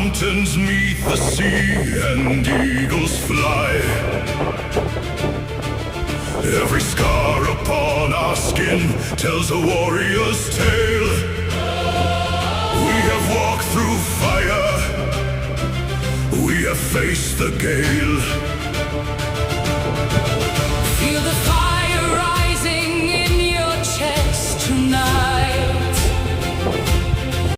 mountains meet the sea and eagles fly. Every scar upon our skin tells a warrior's tale. We have walked through fire, we have faced the gale.